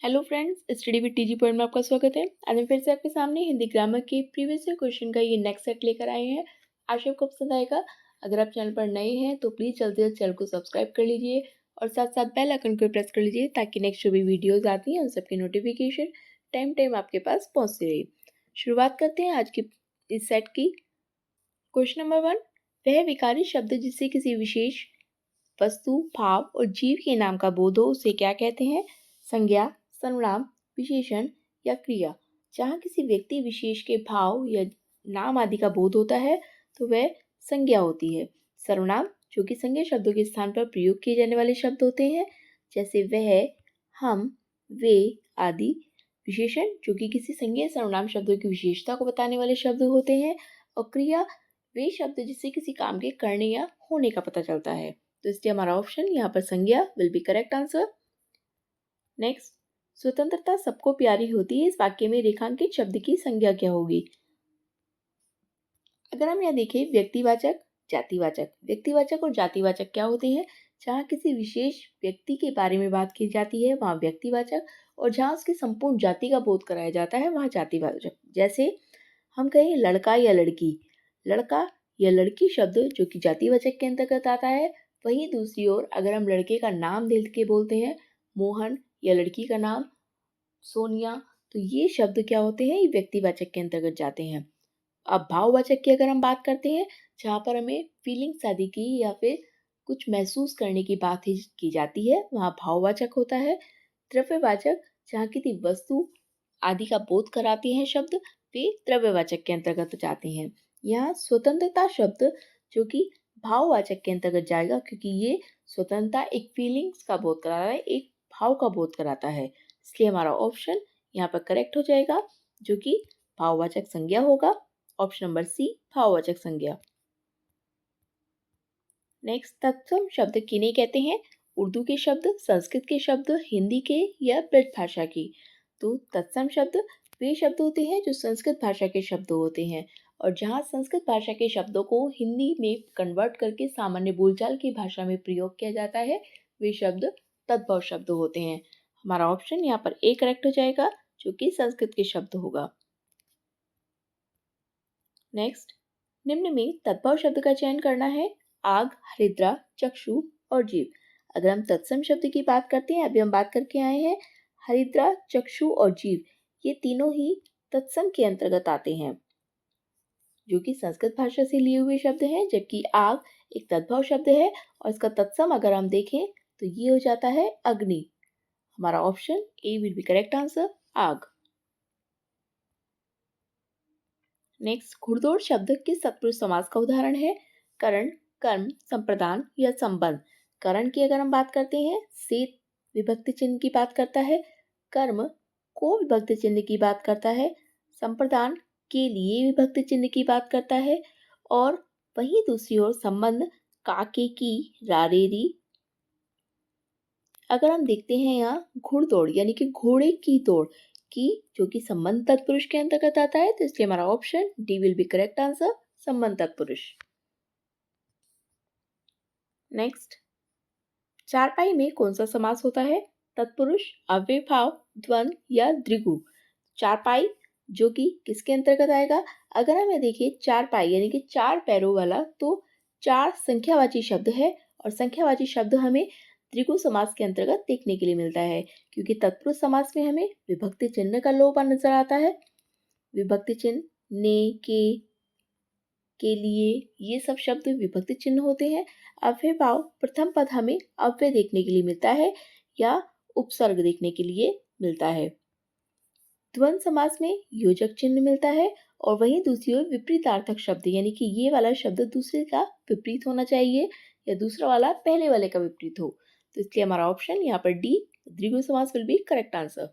Hello friends, study with TG point में आपका स्वागत है। आज हम फिर से आपके सामने हिंदी ग्रामर के प्रीवियस ईयर क्वेश्चन का ये नेक्स्ट सेट लेकर आए हैं। आशा आपको पसंद आएगा। अगर आप चैनल पर नए हैं तो प्लीज़ जल्दी से चैनल को सब्सक्राइब कर लीजिए और साथ साथ बेल आइकन को प्रेस कर लीजिए ताकि नेक्स्ट जो भी वीडियोज़ आती हैं उन सबकी नोटिफिकेशन टाइम टाइम आपके पास पहुँचती रहे। शुरुआत करते हैं आज की इस सेट की। क्वेश्चन नंबर 1, वह विकारी शब्द जिससे किसी विशेष वस्तु, भाव और जीव के नाम का बोध हो उसे क्या कहते हैं? संज्ञा, सर्वनाम, विशेषण या क्रिया। जहाँ किसी व्यक्ति विशेष के भाव या नाम आदि का बोध होता है तो वह संज्ञा होती है। सर्वनाम जो कि संज्ञा शब्दों के स्थान पर प्रयोग किए जाने वाले शब्द होते हैं, जैसे वह, हम, वे आदि। विशेषण जो कि किसी संज्ञा सर्वनाम शब्दों की विशेषता को बताने वाले शब्द होते हैं। और क्रिया वे शब्द जिससे किसी काम के करने या होने का पता चलता है। तो इसलिए हमारा ऑप्शन यहाँ पर संज्ञा will be correct answer. Next, स्वतंत्रता सबको प्यारी होती है, इस वाक्य में रेखांकित शब्द की संज्ञा क्या होगी? अगर हम यहाँ देखें व्यक्तिवाचक, जातिवाचक। व्यक्तिवाचक और जातिवाचक क्या होते हैं? जहाँ किसी विशेष व्यक्ति के बारे में बात की जाती है वहाँ व्यक्तिवाचक, और जहाँ उसकी संपूर्ण जाति का बोध कराया जाता है वहाँ जातिवाचक। जैसे हम कहें लड़का या लड़की, लड़का या लड़की शब्द जो कि जातिवाचक के अंतर्गत आता है। वहीं दूसरी ओर अगर हम लड़के का नाम दे के बोलते हैं मोहन, या लड़की का नाम सोनिया, तो ये शब्द क्या होते हैं? ये व्यक्तिवाचक के अंतर्गत जाते हैं। अब भाववाचक की अगर हम बात करते हैं, जहाँ पर हमें फीलिंग्स आदि की या फिर कुछ महसूस करने की बात ही की जाती है वहाँ भाववाचक होता है। द्रव्यवाचक जहाँ किसी वस्तु आदि का बोध कराते हैं शब्द, वे द्रव्यवाचक के अंतर्गत जाते हैं। यहाँ स्वतंत्रता शब्द जो कि भाववाचक के अंतर्गत जाएगा, क्योंकि ये स्वतंत्रता एक फीलिंग्स का बोध कराता है, एक भाव का बोध कराता है। इसलिए हमारा ऑप्शन यहाँ पर करेक्ट हो जाएगा, जो कि भाववाचक संज्ञा होगा। ऑप्शन नंबर सी, भाववाचक संज्ञा। नेक्स्ट, तत्सम शब्द किन्हें कहते हैं? उर्दू के शब्द, संस्कृत के शब्द, हिंदी के या ब्रज भाषा की? तो तत्सम शब्द वे शब्द होते हैं जो संस्कृत भाषा के शब्द होते हैं, और जहाँ संस्कृत भाषा के शब्दों को हिंदी में कन्वर्ट करके सामान्य बोलचाल की भाषा में प्रयोग किया जाता है वे शब्द तद्भव शब्द होते हैं। हमारा ऑप्शन यहाँ पर ए करेक्ट हो जाएगा, जो कि संस्कृत के शब्द होगा। नेक्स्ट, निम्न में तद्भव शब्द का चयन करना है। आग, हरिद्रा, चक्षु और जीव। अगर हम तत्सम शब्द की बात करते हैं, अभी हम बात करके आए हैं हरिद्रा, चक्षु और जीव, ये तीनों ही तत्सम के अंतर्गत आते हैं, जो कि संस्कृत भाषा से लिए हुए शब्द हैं। जबकि आग एक तद्भव शब्द है और इसका तत्सम अगर हम देखें तो ये हो जाता है अग्नि। हमारा option A will be correct answer, आग। नेक्स्ट, घुड़दौड़ शब्द किस सत्पुरुष समास का उदाहरण है? करण, कर्म, संप्रदान या संबंध। करण की अगर हम बात करते हैं, से विभक्ति चिन्ह की बात करता है। कर्म को विभक्ति चिन्ह की बात करता है। संप्रदान के लिए विभक्ति चिन्ह की बात करता है। और वहीं दूसरी ओर संबंध काके की, रारेरी। अगर हम देखते हैं यहाँ घुड़दौड़ यानी कि घोड़े की दौड़ की, जो कि संबंध तत्पुरुष के अंतर्गत आता है, तो इसलिए हमारा option D will be correct answer, संबंध तत्पुरुष। नेक्स्ट, चारपाई में कौन सा समास होता है? तत्पुरुष, अव्ययभाव, द्वंद या द्विगु। चारपाई जो कि किसके अंतर्गत आएगा? अगर हमें देखिए चारपाई यानी कि चार पैरों वाला, तो चार संख्यावाची शब्द है, और संख्यावाची शब्द हमें द्विगु समास के अंतर्गत देखने के लिए मिलता है, क्योंकि तत्पुरुष समास में हमें विभक्ति चिन्ह का लोप नजर आता है। विभक्ति चिन्ह ने, के लिए, ये सब शब्द विभक्ति चिन्ह होते हैं। अव्ययभाव प्रथम पद हमें अव्यय देखने के लिए मिलता है या उपसर्ग देखने के लिए मिलता है। द्वंद्व समास में योजक चिन्ह मिलता है, और वहीं दूसरी ओर विपरीतार्थक शब्द यानी कि ये वाला शब्द दूसरे का विपरीत होना चाहिए या दूसरा वाला पहले वाले का विपरीत हो। तो इसलिए हमारा ऑप्शन यहाँ पर डी, द्विगु समास will be correct answer.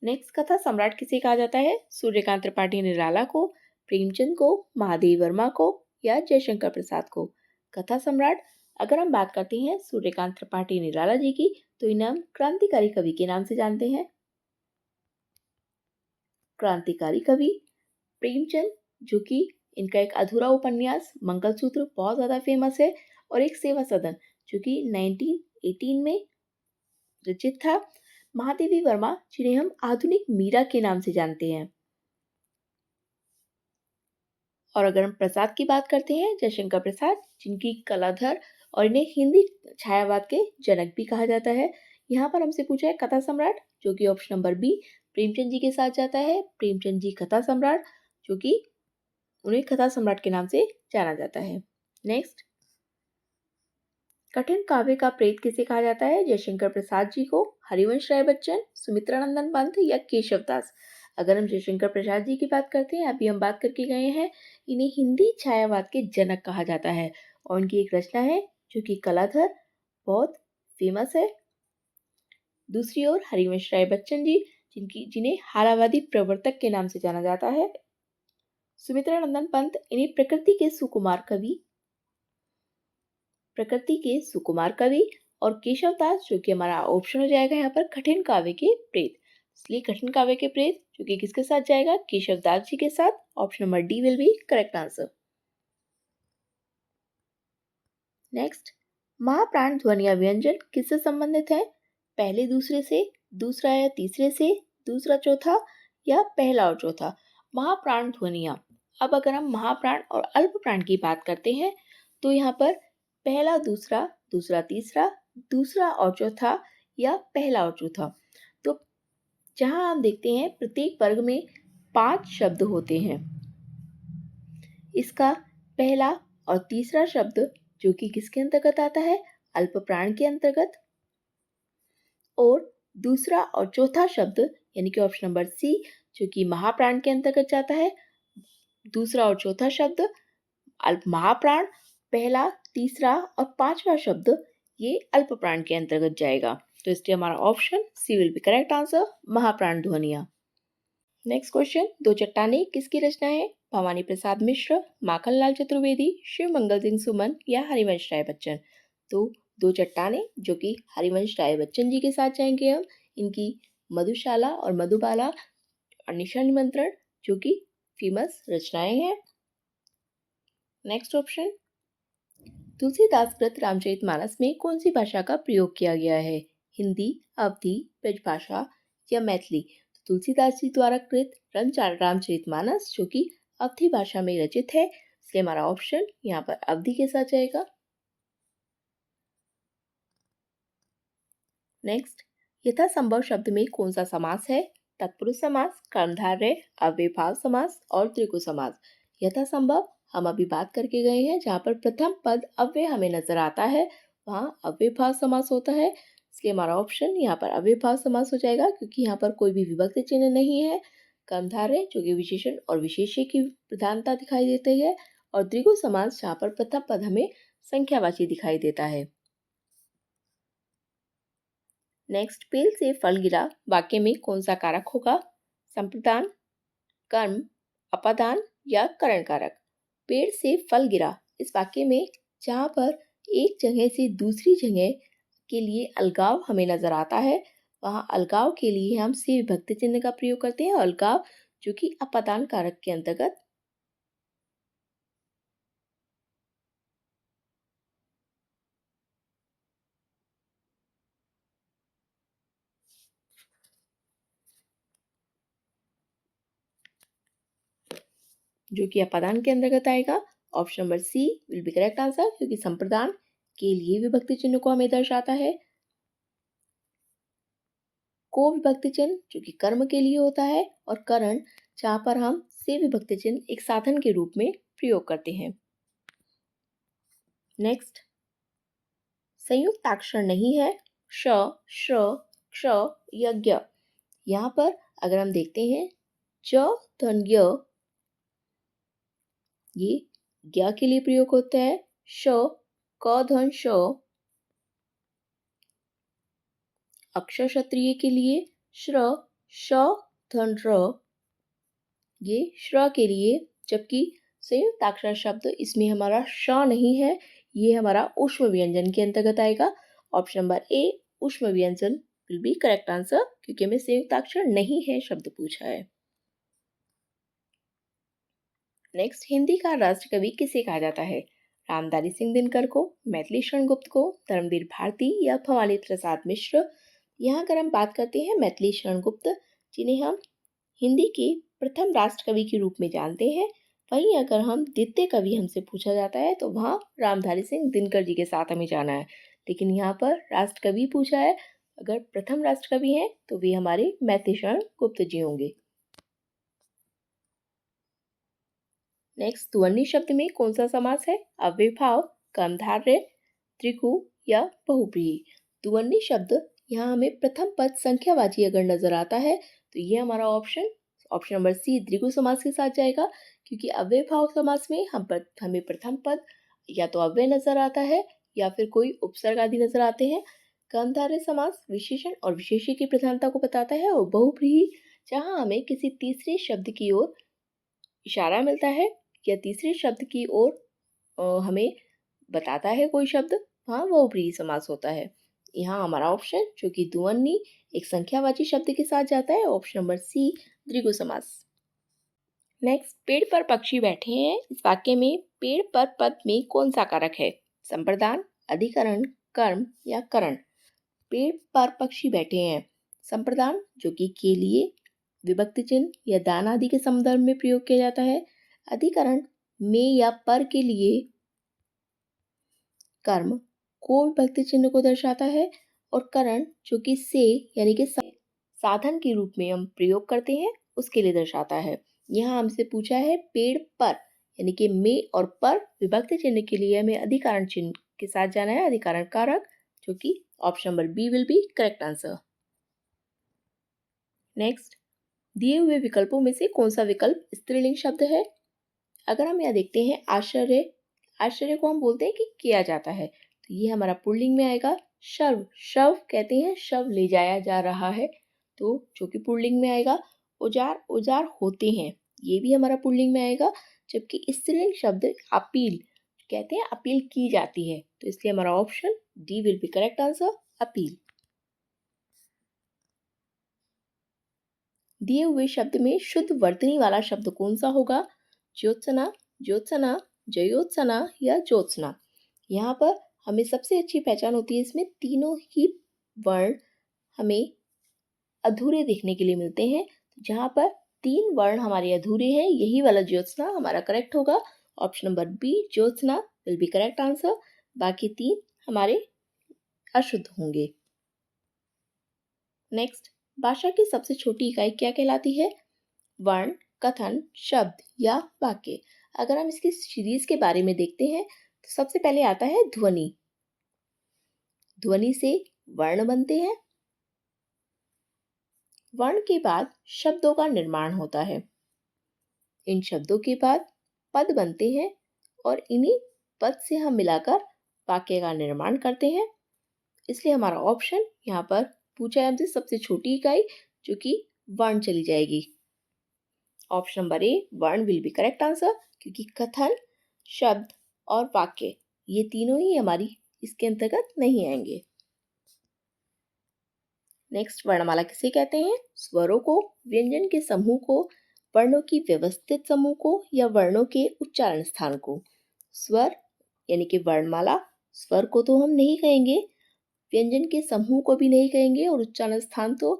Next, कथा सम्राट किसे कहा जाता है? सूर्यकांत त्रिपाठी निराला को, प्रेमचंद को, महादेव वर्मा को या जयशंकर प्रसाद को? कथा सम्राट अगर हम बात करते हैं सूर्यकांत त्रिपाठी निराला जी की, तो इन्हें हम क्रांतिकारी कवि के नाम से जानते हैं। क्रांतिकारी कवि प्रेमचंद, जो कि इनका एक अधूरा उपन्यास मंगलसूत्र बहुत ज्यादा फेमस है, और एक सेवा सदन जो कि 1918 में रचित था। महादेवी वर्मा, जिन्हें हम आधुनिक मीरा के नाम से जानते हैं। और अगर हम प्रसाद की बात करते हैं, जयशंकर प्रसाद, जिनकी कलाधर और इन्हें हिंदी छायावाद के जनक भी कहा जाता है। यहाँ पर हमसे पूछा है कथा सम्राट, जो कि option number B Premchand ji के साथ जाता है। प्रेमचंद जी कथा सम्राट, जो कि उन्हें कथा सम्राट के नाम से जाना जाता है। नेक्स्ट, कठिन काव्य का प्रेत किसे कहा जाता है? जयशंकर प्रसाद जी को, हरिवंश राय बच्चन, सुमित्रा नंदन पंत या केशव दास। अगर हम जयशंकर प्रसाद जी की बात करते हैं, अभी हम बात करके गए हैं, इन्हें हिंदी छायावाद के जनक कहा जाता है और उनकी एक रचना है जो कि कलाधर, बहुत फेमस है। दूसरी ओर हरिवंश राय बच्चन जी, जिन्हें हारावादी प्रवर्तक के नाम से जाना जाता है। सुमित्रा नंदन पंत, इन्हें प्रकृति के सुकुमार कवि। और केशव दास, जो कि हमारा ऑप्शन हो जाएगा यहाँ पर कठिन काव्य के प्रेत। इसलिए कठिन काव्य के प्रेत जो कि किसके साथ जाएगा? केशव दास जी के साथ। Option number D will be correct answer. Next, महाप्राण ध्वनि या व्यंजन किससे संबंधित है? पहले दूसरे से, दूसरा या तीसरे से, दूसरा चौथा या पहला और चौथा। महाप्राण ध्वनिया, अब अगर हम महाप्राण और अल्प प्राण की बात करते हैं तो यहाँ पर पहला दूसरा, दूसरा तीसरा, दूसरा और चौथा या पहला और चौथा। तो जहां हम देखते हैं प्रत्येक वर्ग में 5 शब्द होते हैं। इसका पहला और तीसरा शब्द जो कि किसके अंतर्गत आता है? अल्प प्राण के अंतर्गत। और दूसरा और चौथा शब्द यानी कि ऑप्शन नंबर सी, जो कि महाप्राण के अंतर्गत जाता है। दूसरा और चौथा शब्द अल्प महाप्राण, पहला, तीसरा और पांचवा शब्द ये अल्प प्राण के अंतर्गत जाएगा। तो इसलिए हमारा option C will be correct answer, महाप्राण ध्वनिया। नेक्स्ट क्वेश्चन, दो चट्टानें किसकी रचना है? भवानी प्रसाद मिश्र, माखनलाल चतुर्वेदी, शिव मंगल सिंह सुमन या हरिवंश राय बच्चन। तो दो चट्टानें जो कि हरिवंश राय बच्चन जी के साथ जाएंगे हम। इनकी मधुशाला और मधुबाला और निशा निमंत्रण जो कि फेमस रचनाएं हैं। नेक्स्ट ऑप्शन, तुलसीदास कृत रामचरितमानस में कौन सी भाषा का प्रयोग किया गया है? हिंदी, अवधी, ब्रजभाषा या मैथिली। तो तुलसीदास जी द्वारा कृत रामचरितमानस जो कि अवधी भाषा में रचित है, इसलिए हमारा ऑप्शन यहाँ पर अवधी के साथ जाएगा। नेक्स्ट, यथासंभव शब्द में कौन सा समास है? तत्पुरुष समास, कर्मधारय, अव्ययभाव समास और त्रिगु समास। यथासंभव हम अभी बात करके गए हैं, जहाँ पर प्रथम पद अव्यय हमें नजर आता है वहाँ अव्ययभाव समास होता है, इसलिए हमारा ऑप्शन यहाँ पर अव्ययभाव समास हो जाएगा, क्योंकि यहाँ पर कोई भी विभक्ति चिन्ह नहीं है। कर्मधारय जो कि विशेषण और विशेष्य की प्रधानता दिखाई देती है, और द्विगु समास जहाँ पर प्रथम पद हमें संख्यावाची दिखाई देता है। नेक्स्ट, पेड़ से फल गिरा वाक्य में कौन सा कारक होगा? संप्रदान, कर्म, अपादान या करण कारक। पेड़ से फल गिरा इस वाक्य में जहाँ पर एक जगह से दूसरी जगह के लिए अलगाव हमें नजर आता है, वहाँ अलगाव के लिए हम से विभक्ति चिन्ह का प्रयोग करते हैं। अलगाव जो कि अपादान कारक के अंतर्गत जो कि अपादान के अंतर्गत आएगा। Option number C will be correct answer, क्योंकि संप्रदान के लिए विभक्ति चिन्ह को हमें दर्शाता है। को विभक्ति चिन्ह जो कि कर्म के लिए होता है, और करण जहां पर हम से विभक्ति चिन्ह एक साधन के रूप में प्रयोग करते हैं। नेक्स्ट, संयुक्त अक्षर नहीं है श, श, क्ष या ज्ञ। यहाँ पर अगर हम देखते हैं च धन ज्ञ, ये ज्ञ के लिए प्रयोग होता है। श, क धन श, अक्षर क्षत्रिय के लिए श्र, श धन र, ये श्र के लिए। जबकि संयुक्त अक्षर शब्द इसमें हमारा श नहीं है, ये हमारा ऊष्म व्यंजन के अंतर्गत आएगा। ऑप्शन नंबर ए ऊष्म व्यंजन विल बी करेक्ट आंसर, क्योंकि हमें संयुक्त अक्षर नहीं है शब्द पूछा है। नेक्स्ट, हिंदी का राष्ट्र कवि किसे कहा जाता है? रामधारी सिंह दिनकर को, मैथिली शरण गुप्त को, धर्मवीर भारती या भवानी प्रसाद मिश्र यहाँ अगर हम बात करते हैं मैथिली शरण गुप्त, जिन्हें हम हिंदी के प्रथम राष्ट्र कवि के रूप में जानते हैं, वहीं अगर हम द्वितीय कवि हमसे पूछा जाता है तो वहाँ रामधारी सिंह दिनकर जी के साथ हमें जाना है। लेकिन यहाँ पर राष्ट्र कवि पूछा है, अगर प्रथम राष्ट्र कवि हैं तो वे हमारे मैथिली शरण गुप्त जी होंगे। नेक्स्ट, ध्वनि शब्द में कौन सा समास है? अव्ययभाव, कर्मधारय, त्रिगु या बहुव्रीहि। ध्वनि शब्द यहाँ हमें प्रथम पद संख्यावाची अगर नजर आता है तो ये हमारा ऑप्शन नंबर सी द्विगु समास के साथ जाएगा, क्योंकि अव्ययभाव समास में हमें प्रथम पद या तो अव्यय नजर आता है या फिर कोई उपसर्ग आदि नजर आते हैं। कर्मधारय समास विशेषण और विशेष्य की प्रधानता को बताता है, और बहुव्रीहि जहाँ हमें किसी तीसरे शब्द की ओर इशारा मिलता है या तीसरे शब्द की ओर हमें बताता है कोई शब्द, वहाँ बहुव्रीहि समास होता है। यहाँ हमारा ऑप्शन जो कि ध्वनि एक संख्यावाची शब्द के साथ जाता है, ऑप्शन नंबर सी द्विगु समास। नेक्स्ट, पेड़ पर पक्षी बैठे हैं, इस वाक्य में पेड़ पर पद में कौन सा कारक है? संप्रदान, अधिकरण, कर्म या करण। पेड़ पर पक्षी बैठे हैं, संप्रदान जो कि के लिए विभक्ति चिन्ह या दान आदि के संदर्भ में प्रयोग किया जाता है। अधिकरण में या पर के लिए कर्म को विभक्ति चिन्ह को दर्शाता है, और करण जो कि से यानी कि साधन के रूप में हम प्रयोग करते हैं उसके लिए दर्शाता है। यहाँ हमसे पूछा है पेड़ पर, यानी कि में और पर विभक्ति चिन्ह के लिए हमें अधिकरण चिन्ह के साथ जाना है, अधिकरण कारक, जो कि option number B will be correct answer. Next, दिए हुए विकल्पों में से कौन सा विकल्प स्त्रीलिंग शब्द है? अगर हम यहाँ देखते हैं आश्चर्य, आश्चर्य को हम बोलते हैं कि किया जाता है, तो ये हमारा पुल्लिंग में आएगा। शव, शव कहते हैं शव ले जाया जा रहा है, तो जो कि पुल्लिंग में आएगा। औजार, औजार होते हैं, ये भी हमारा पुल्लिंग में आएगा। जबकि स्त्रीलिंग शब्द अपील कहते हैं, अपील की जाती है, तो इसलिए हमारा option D will be correct answer, appeal. दिए हुए शब्द में शुद्ध वर्तनी वाला शब्द कौन सा होगा? ज्योत्सना, ज्योत्सना, जयोत्सना या ज्योत्सना। यहाँ पर हमें सबसे अच्छी पहचान होती है, इसमें तीनों ही वर्ण हमें अधूरे देखने के लिए मिलते हैं। जहाँ पर 3 वर्ण हमारे अधूरे हैं, यही वाला ज्योत्सना हमारा करेक्ट होगा। Option number B Jyotsna will be correct answer. बाकी 3 हमारे अशुद्ध होंगे। नेक्स्ट, भाषा की सबसे छोटी इकाई क्या कहलाती है? वर्ण, कथन, शब्द या वाक्य। अगर हम इसकी सीरीज के बारे में देखते हैं तो सबसे पहले आता है ध्वनि। ध्वनि से वर्ण बनते हैं, वर्ण के बाद शब्दों का निर्माण होता है, इन शब्दों के बाद पद बनते हैं, और इन्हीं पद से हम मिलाकर वाक्य का निर्माण करते हैं। इसलिए हमारा ऑप्शन यहाँ पर पूछा है हमसे सबसे छोटी इकाई, जो कि वर्ण चली जाएगी। ऑप्शन नंबर ए वर्ण विल बी करेक्ट आंसर, क्योंकि कथन, शब्द और वाक्य ये तीनों ही हमारी इसके अंतर्गत नहीं आएंगे। नेक्स्ट, वर्णमाला किसे कहते हैं? स्वरों को, व्यंजन के समूह को, वर्णों की व्यवस्थित समूह को या वर्णों के उच्चारण स्थान को। स्वर यानी कि वर्णमाला, स्वर को तो हम नहीं कहेंगे, व्यंजन के समूह को भी नहीं कहेंगे, और उच्चारण स्थान तो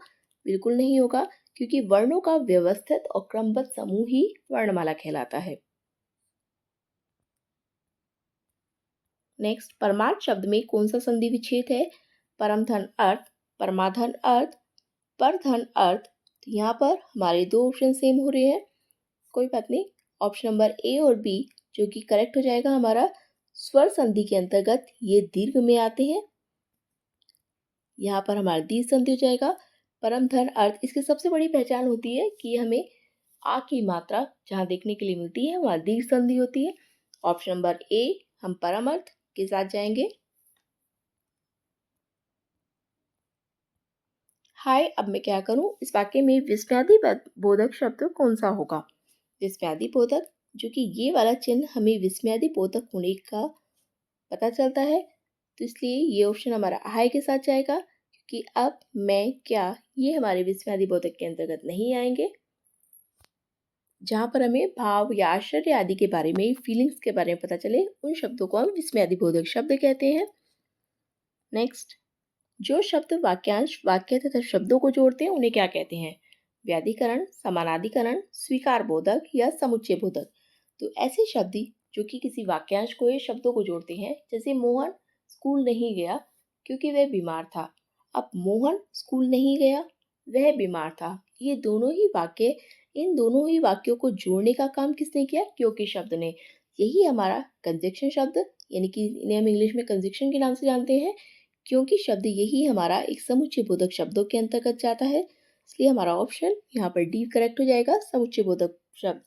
बिल्कुल नहीं होगा, क्योंकि वर्णों का व्यवस्थित और क्रमबद्ध समूह ही वर्णमाला कहलाता है। नेक्स्ट, परमार्थ शब्द में कौन सा संधि विच्छेद है? परमधन अर्थ, परमाधन अर्थ, परधन अर्थ। तो यहाँ पर हमारे 2 ऑप्शन सेम हो रहे हैं, कोई बात नहीं। ऑप्शन नंबर ए और बी जो कि करेक्ट हो जाएगा हमारा। स्वर संधि के अंतर्गत ये दीर्घ में आते हैं, यहाँ पर हमारा दीर्घ संधि हो जाएगा। परम धन अर्थ, इसकी सबसे बड़ी पहचान होती है कि हमें आ की मात्रा जहाँ देखने के लिए मिलती है वहाँ दीर्घ संधि होती है। ऑप्शन नंबर ए हम परम अर्थ के साथ जाएंगे। हाय, अब मैं क्या करूं? इस वाक्य में विस्मयादि बोधक शब्द कौन सा होगा? विस्मयादि बोधक, जो कि ये वाला चिन्ह हमें विस्मयादि बोधक होने का पता चलता है, तो इसलिए ये ऑप्शन हमारा हाय के साथ जाएगा, क्योंकि अब मैं क्या ये हमारे विस्मयादि बोधक के अंतर्गत नहीं आएंगे। जहाँ पर हमें भाव या आश्चर्य आदि के बारे में, फीलिंग्स के बारे में पता चले, उन शब्दों को हम विस्मयादि बोधक शब्द कहते हैं। नेक्स्ट, जो शब्द वाक्यांश, वाक्य तथा शब्दों को जोड़ते हैं उन्हें क्या कहते हैं? व्याधिकरण, समानाधिकरण, स्वीकार बोधक या समुच्चय बोधक। तो ऐसे शब्द जो कि किसी वाक्यांश को या शब्दों को जोड़ते हैं, जैसे मोहन स्कूल नहीं गया क्योंकि वह बीमार था। अब मोहन स्कूल नहीं गया, वह बीमार था। ये दोनों ही वाक्य, इन दोनों ही वाक्यों को जोड़ने का काम किसने किया? क्योंकि शब्द ने। यही हमारा कंजक्शन शब्द, यानी कि इन्हें हम इंग्लिश में कंजक्शन के नाम से जानते हैं। क्योंकि शब्द यही हमारा एक समुच्चय बोधक शब्दों के अंतर्गत जाता है, इसलिए हमारा ऑप्शन यहाँ पर डी करेक्ट हो जाएगा, समुच्चय बोधक शब्द।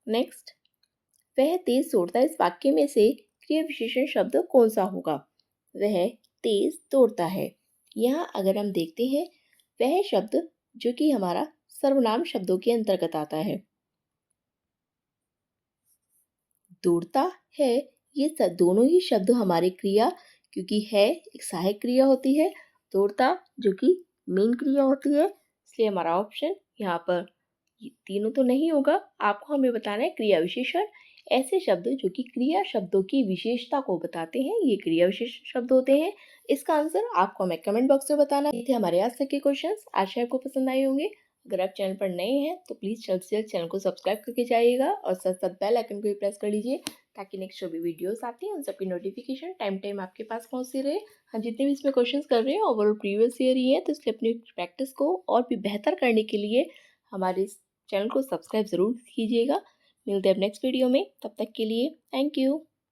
नेक्स्ट, वह तेज दौड़ता है, इस वाक्य में से क्रिया विशेषण शब्द कौन सा होगा? वह तेज दौड़ता है। यहाँ अगर हम देखते हैं, वह शब्द जो कि हमारा सर्वनाम शब्दों के अंतर्गत आता है। दौड़ता है, ये दोनों ही शब्द हमारे क्रिया, क्योंकि है एक सहायक क्रिया होती है, दौड़ता जो कि मेन क्रिया होती है, इसलिए हमारा ऑप्शन यहाँ पर ये तीनों तो नहीं होगा। आपको हमें बताना है क्रिया विशेषण। ऐसे शब्द जो कि क्रिया शब्दों की विशेषता को बताते हैं, ये क्रिया विशेषण शब्द होते हैं। इसका आंसर आपको हमें कमेंट बॉक्स में बताना है। ये थे हमारे आज तक के क्वेश्चंस। आशा आपको पसंद आए होंगे। अगर आप चैनल पर नए हैं तो प्लीज़ जल्द से जल्द चैनल को सब्सक्राइब करके जाइएगा और साथ साथ बेल आइकन को भी प्रेस कर लीजिए, ताकि नेक्स्ट जो भी वीडियोस आती हैं उन सबकी नोटिफिकेशन टाइम टाइम आपके पास पहुंचती रहे। हम जितने भी इसमें क्वेश्चंस कर रहे हैं ओवरऑल प्रीवियस ईयर ही है, तो इसलिए अपनी प्रैक्टिस को और भी बेहतर करने के लिए हमारे इस चैनल को सब्सक्राइब ज़रूर कीजिएगा। मिलते हैं अब नेक्स्ट वीडियो में, तब तक के लिए थैंक यू।